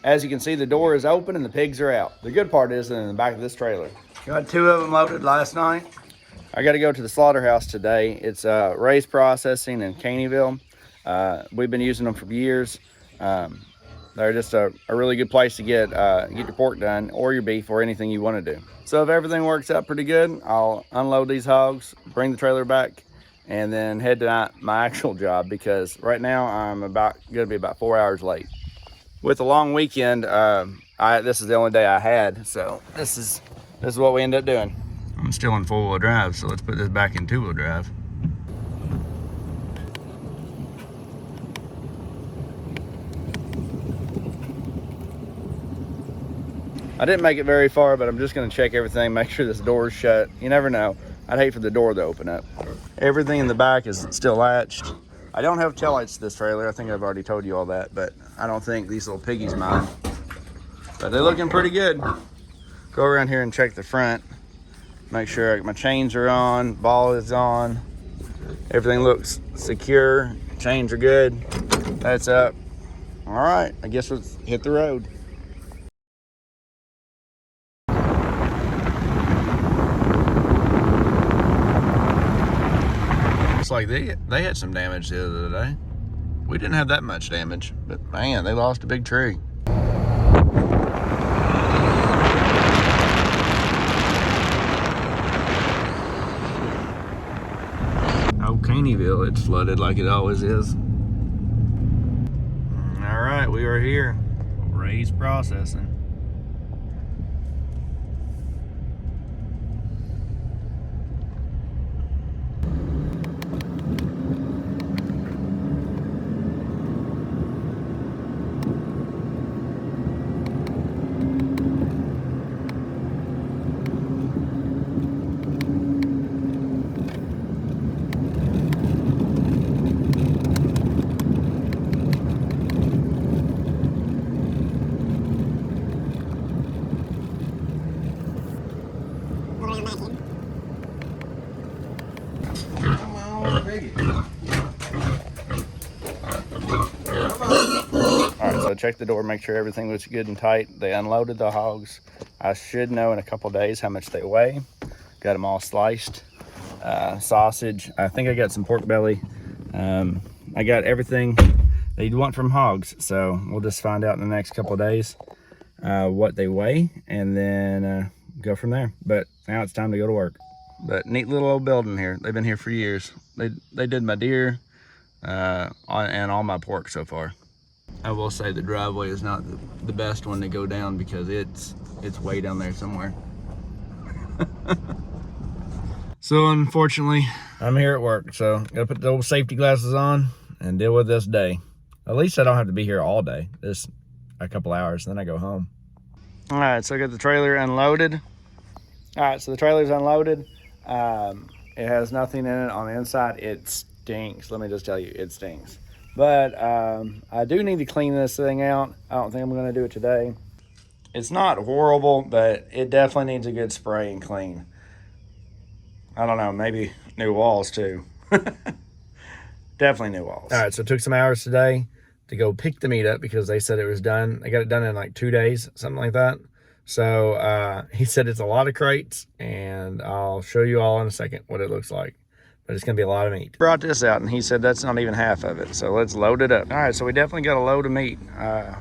As you can see, the door is open and the pigs are out. The good part is in the back of this trailer. Got 2 of them loaded last night. I got to go to the slaughterhouse today. It's raised processing in Caneyville. We've been using them for years. They're just a really good place to get your pork done, or your beef, or anything you want to do. So if everything works out pretty good, I'll unload these hogs, bring the trailer back, and then head to my actual job, because right now I'm going to be about 4 hours late. With a long weekend, this is the only day I had, so this is what we end up doing. I'm still in 4-wheel drive, so let's put this back in 2-wheel drive. I didn't make it very far, but I'm just gonna check everything, make sure this door is shut. You never know. I'd hate for the door to open up. Everything in the back is still latched. I don't have taillights to this trailer. I think I've already told you all that, but I don't think these little piggies mind. But they're looking pretty good. Go around here and check the front. Make sure my chains are on, ball is on. Everything looks secure. Chains are good. That's up. All right, I guess let's hit the road. Like they had some damage the other day. We didn't have that much damage, but man, they lost a big tree. Oh, Caneyville, it's flooded like it always is. All right, we are here. Raised processing. Alright, so check the door, make sure everything looks good and tight. They unloaded the hogs. I should know in a couple days how much they weigh. Got them all sliced. Sausage. I think I got some pork belly. I got everything that you'd want from hogs. So we'll just find out in the next couple of days what they weigh, and then go from there. But now it's time to go to work. But neat little old building here. They've been here for years. They did my deer and all my pork so far. I will say the driveway is not the best one to go down, because it's way down there somewhere. So unfortunately, I'm here at work, so gotta put the old safety glasses on and deal with this day. At least I don't have to be here all day. Just a couple hours, then I go home. All right, so I got the trailer unloaded. All right, so the trailer's unloaded. It has nothing in it on the inside. It stinks. Let me just tell you, it stinks. But I do need to clean this thing out. I don't think I'm going to do it today. It's not horrible, but it definitely needs a good spray and clean. I don't know, maybe new walls too. Definitely new walls. All right, so it took some hours today to go pick the meat up, because they said it was done. They got it done in like 2 days, something like that. So he said it's a lot of crates, and I'll show you all in a second what it looks like. But it's gonna be a lot of meat. Brought this out, and he said that's not even half of it. So let's load it up. All right, so we definitely got a load of meat. I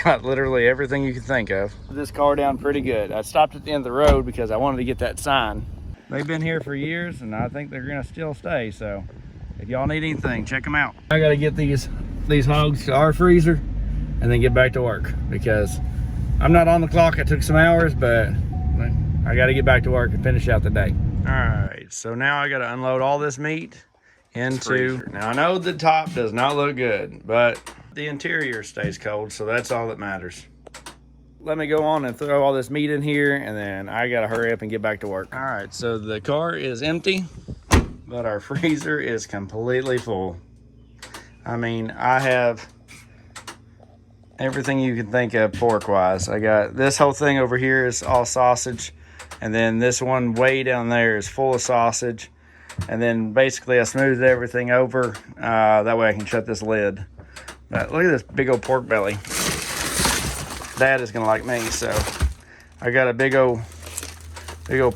got literally everything you can think of. This car down pretty good. I stopped at the end of the road because I wanted to get that sign. They've been here for years, and I think they're gonna still stay. So if y'all need anything, check them out. I gotta get these hogs to our freezer and then get back to work, because I'm not on the clock. I took some hours, but I gotta get back to work and finish out the day. All right, so now I gotta unload all this meat into, now I know the top does not look good, but the interior stays cold, so that's all that matters. Let me go on and throw all this meat in here, and then I gotta hurry up and get back to work. All right, so the car is empty, but our freezer is completely full. I mean, I have everything you can think of pork-wise. I got this whole thing over here is all sausage, and then this one way down there is full of sausage. And then basically I smoothed everything over. That way I can shut this lid. But look at this big old pork belly. Dad is gonna like me. So I got a big old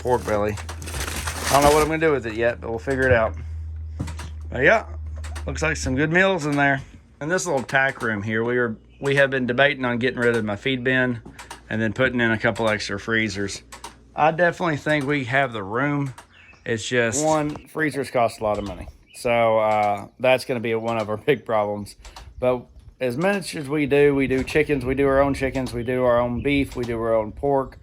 pork belly. I don't know what I'm gonna do with it yet, but we'll figure it out. But yeah, looks like some good meals in there. In this little tack room here, we have been debating on getting rid of my feed bin and then putting in a couple extra freezers. I definitely think we have the room. It's just, one, freezers cost a lot of money. So that's gonna be one of our big problems. But as much as we do chickens, we do our own chickens, we do our own beef, we do our own pork.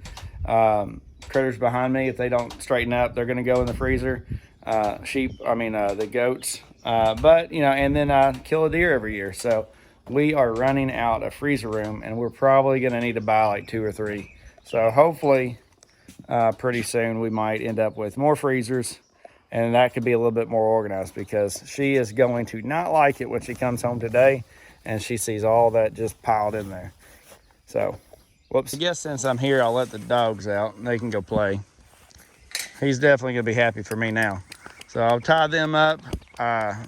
Critters behind me, if they don't straighten up, they're gonna go in the freezer. The goats. But, you know, and then I kill a deer every year. So we are running out of freezer room, and we're probably going to need to buy like 2 or 3. So hopefully pretty soon we might end up with more freezers, and that could be a little bit more organized, because she is going to not like it when she comes home today and she sees all that just piled in there. So, whoops. I guess since I'm here, I'll let the dogs out and they can go play. He's definitely going to be happy for me now. So I'll tie them up.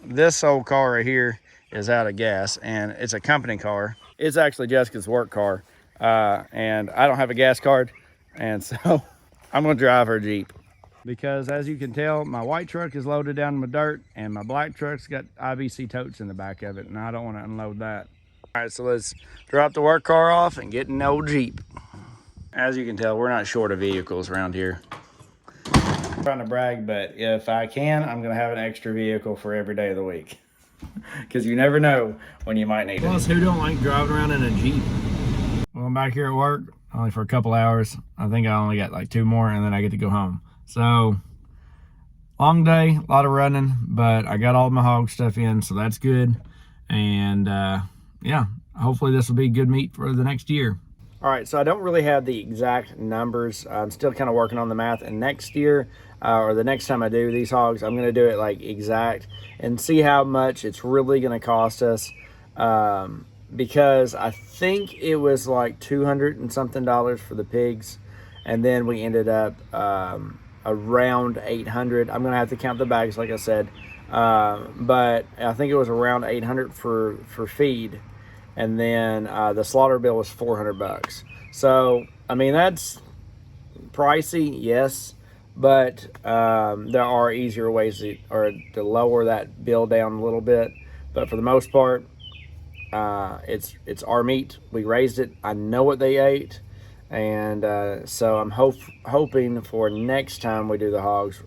This old car right here is out of gas, and it's a company car. It's actually Jessica's work car, and I don't have a gas card, and so I'm gonna drive her Jeep. Because as you can tell, my white truck is loaded down with dirt, and my black truck's got IBC totes in the back of it, and I don't want to unload that. All right, so let's drop the work car off and get in the old Jeep. As you can tell, we're not short of vehicles around here. I'm trying to brag, but if I can, I'm gonna have an extra vehicle for every day of the week, because you never know when you might need it. Plus, who don't like driving around in a Jeep? Well, I'm back here at work only for a couple hours. I think I only got like 2 more, and then I get to go home. So long day, a lot of running, but I got all my hog stuff in, so that's good. And yeah, hopefully this will be good meat for the next year. All right, so I don't really have the exact numbers. I'm still kind of working on the math, and next year, or the next time I do these hogs, I'm gonna do it like exact and see how much it's really gonna cost us. Because I think it was like $200 and something for the pigs, and then we ended up around 800. I'm gonna have to count the bags, like I said, but I think it was around 800 for feed. And then the slaughter bill was $400. So, I mean, that's pricey, yes, but there are easier ways to lower that bill down a little bit. But for the most part, it's our meat. We raised it. I know what they ate, and so I'm hoping for next time we do the hogs,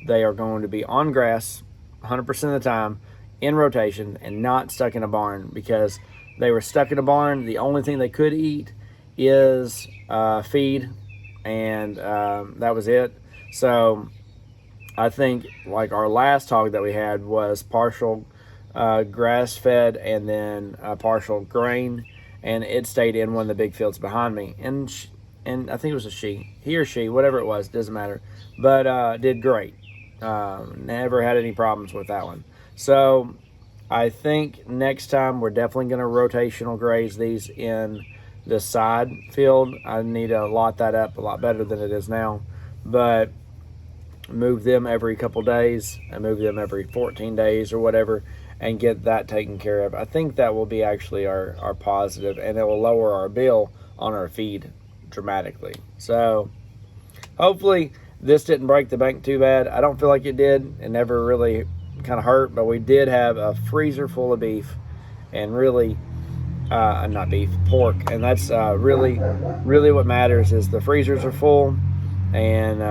they are going to be on grass 100% of the time, in rotation, and not stuck in a barn, because they were stuck in a barn. The only thing they could eat is feed, and that was it. So I think like our last hog that we had was partial grass fed and then partial grain, and it stayed in one of the big fields behind me. And I think it was he or she, whatever it was, doesn't matter, but did great. Never had any problems with that one. So I think next time we're definitely going to rotational graze these in the side field. I need to lot that up a lot better than it is now, but move them every couple days and move them every 14 days or whatever, and get that taken care of. I think that will be actually our positive, and it will lower our bill on our feed dramatically. So hopefully this didn't break the bank too bad. I don't feel like it did. It never really kind of hurt, but we did have a freezer full of beef, and really not beef, pork, and that's really what matters, is the freezers are full, and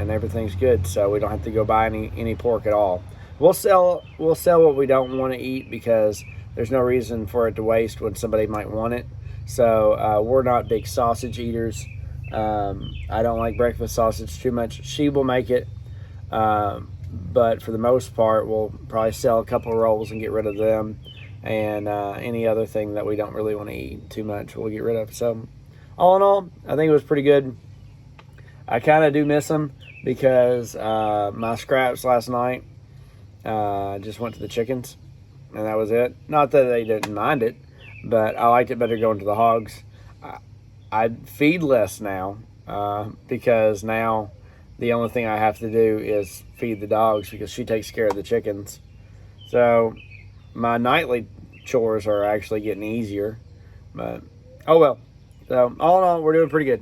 everything's good, so we don't have to go buy any pork at all. We'll sell what we don't want to eat, because there's no reason for it to waste when somebody might want it. So we're not big sausage eaters. I don't like breakfast sausage too much. She will make it, but for the most part, we'll probably sell a couple of rolls and get rid of them, and any other thing that we don't really want to eat too much, we'll get rid of. So all in all, I think it was pretty good. I kind of do miss them, because my scraps last night just went to the chickens, and that was it. Not that they didn't mind it, but I liked it better going to the hogs. I feed less now, because now the only thing I have to do is feed the dogs, because she takes care of the chickens. So my nightly chores are actually getting easier, but oh well. So all in all, we're doing pretty good.